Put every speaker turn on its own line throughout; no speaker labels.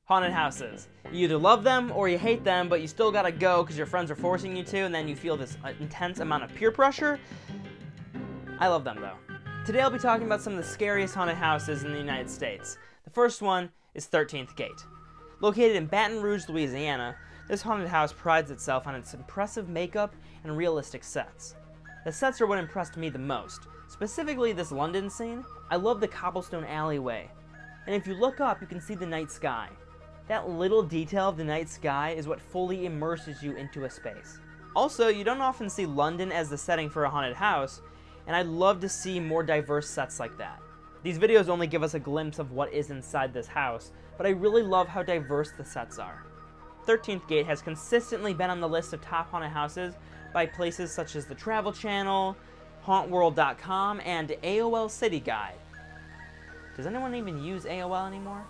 Haunted houses. You either love them or you hate them, but you still gotta go because your friends are forcing you to, and then you feel this intense amount of peer pressure. I love them though. Today I'll be talking about some of the scariest haunted houses in the United States. The first one is 13th Gate. Located in Baton Rouge, Louisiana, this haunted house prides itself on its impressive makeup and realistic sets. The sets are what impressed me the most. Specifically this London scene. I love the cobblestone alleyway. And if you look up, you can see the night sky. That little detail of the night sky is what fully immerses you into a space. Also, you don't often see London as the setting for a haunted house, and I'd love to see more diverse sets like that. These videos only give us a glimpse of what is inside this house, but I really love how diverse the sets are. 13th Gate has consistently been on the list of top haunted houses by places such as the Travel Channel, HauntWorld.com, and AOL City Guide. Does anyone even use AOL anymore?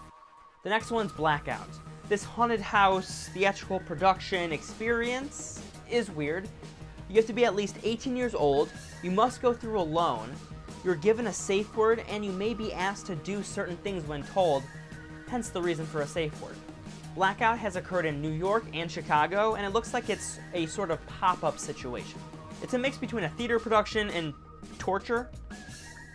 The next one's Blackout. This haunted house theatrical production experience is weird. You have to be at least 18 years old, you must go through alone, you're given a safe word, and you may be asked to do certain things when told, hence the reason for a safe word. Blackout has occurred in New York and Chicago, and it looks like it's a sort of pop-up situation. It's a mix between a theater production and torture.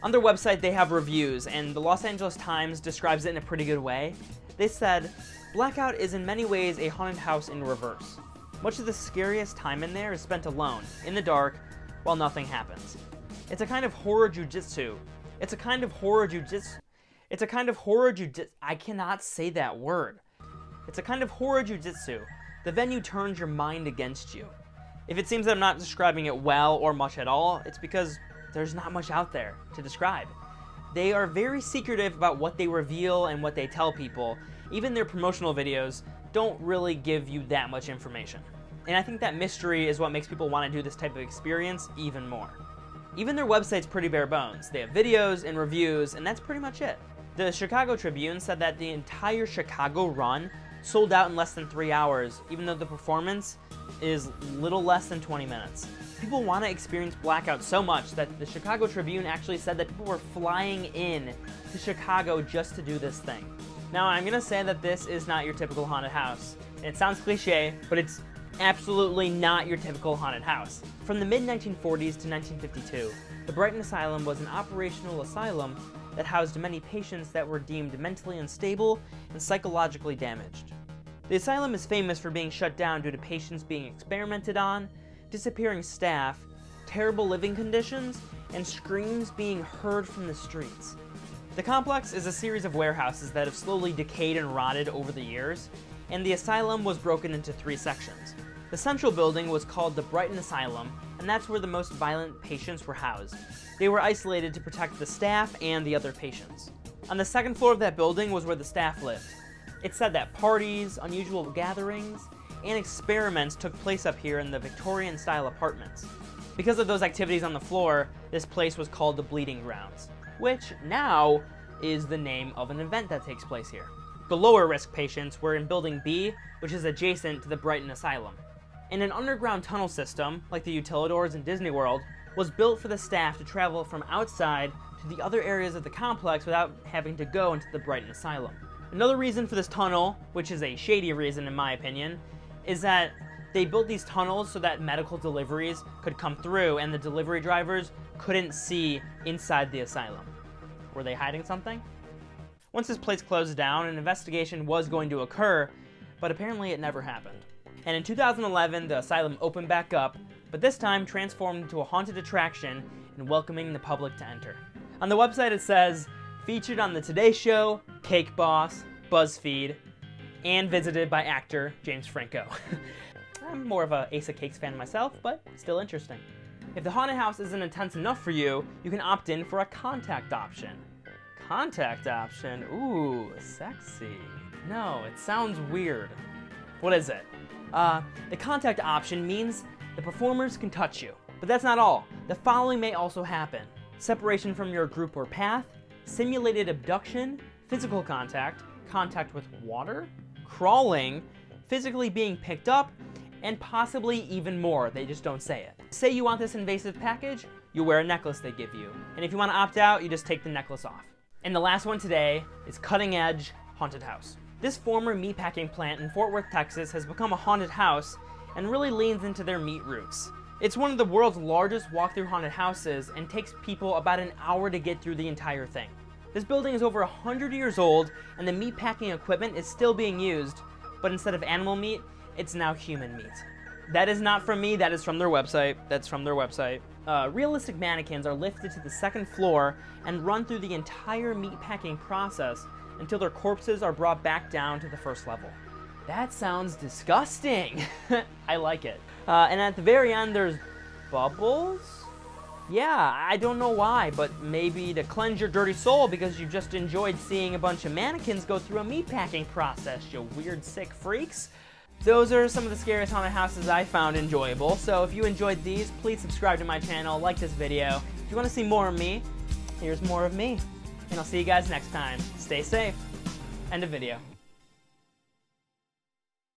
On their website they have reviews, and the Los Angeles Times describes it in a pretty good way. They said, Blackout is in many ways a haunted house in reverse. Much of the scariest time in there is spent alone, in the dark, while nothing happens. It's a kind of horror jujitsu. I cannot say that word. It's a kind of horror jujitsu. The venue turns your mind against you. If it seems that I'm not describing it well or much at all, it's because there's not much out there to describe. They are very secretive about what they reveal and what they tell people. Even their promotional videos don't really give you that much information. And I think that mystery is what makes people want to do this type of experience even more. Even their website's pretty bare bones. They have videos and reviews, and that's pretty much it. The Chicago Tribune said that the entire Chicago run sold out in less than 3 hours, even though the performance is little less than 20 minutes. People want to experience Blackout so much that the Chicago Tribune actually said that people were flying in to Chicago just to do this thing. Now, I'm going to say that this is not your typical haunted house. And it sounds cliche, but it's absolutely not your typical haunted house. From the mid-1940s to 1952, the Brighton Asylum was an operational asylum that housed many patients that were deemed mentally unstable and psychologically damaged. The asylum is famous for being shut down due to patients being experimented on, disappearing staff, terrible living conditions, and screams being heard from the streets. The complex is a series of warehouses that have slowly decayed and rotted over the years, and the asylum was broken into 3 sections. The central building was called the Brighton Asylum, and that's where the most violent patients were housed. They were isolated to protect the staff and the other patients. On the second floor of that building was where the staff lived. It said that parties, unusual gatherings, and experiments took place up here in the Victorian-style apartments. Because of those activities on the floor, this place was called the Bleeding Grounds, which now is the name of an event that takes place here. The lower risk patients were in Building B, which is adjacent to the Brighton Asylum. And an underground tunnel system, like the Utilidors in Disney World, was built for the staff to travel from outside to the other areas of the complex without having to go into the Brighton Asylum. Another reason for this tunnel, which is a shady reason in my opinion, is that they built these tunnels so that medical deliveries could come through and the delivery drivers couldn't see inside the asylum. Were they hiding something? Once this place closed down, an investigation was going to occur, but apparently it never happened. And in 2011, the asylum opened back up, but this time transformed into a haunted attraction and welcoming the public to enter. On the website it says, featured on the Today Show, Cake Boss, BuzzFeed, and visited by actor James Franco. I'm more of a Ace of Cakes fan myself, but still interesting. If the haunted house isn't intense enough for you, you can opt in for a contact option. Contact option? Ooh, sexy. No, it sounds weird. What is it? The contact option means the performers can touch you. But that's not all. The following may also happen: separation from your group or path, simulated abduction, physical contact, contact with water, crawling, physically being picked up, and possibly even more. They just don't say it. Say you want this invasive package, you wear a necklace they give you. And if you want to opt out, you just take the necklace off. And the last one today is cutting edge haunted house. This former meatpacking plant in Fort Worth, Texas has become a haunted house and really leans into their meat roots. It's one of the world's largest walk-through haunted houses and takes people about an hour to get through the entire thing. This building is over 100 years old and the meatpacking equipment is still being used, but instead of animal meat, it's now human meat. That is not from me, that is from their website. That's from their website. Realistic mannequins are lifted to the second floor and run through the entire meatpacking process until their corpses are brought back down to the first level. That sounds disgusting. I like it. And at the very end, there's bubbles? Yeah, I don't know why, but maybe to cleanse your dirty soul because you just enjoyed seeing a bunch of mannequins go through a meatpacking process, you weird, sick freaks. Those are some of the scariest haunted houses I found enjoyable, so if you enjoyed these, please subscribe to my channel, like this video. If you want to see more of me, here's more of me. And I'll see you guys next time. Stay safe. End of video.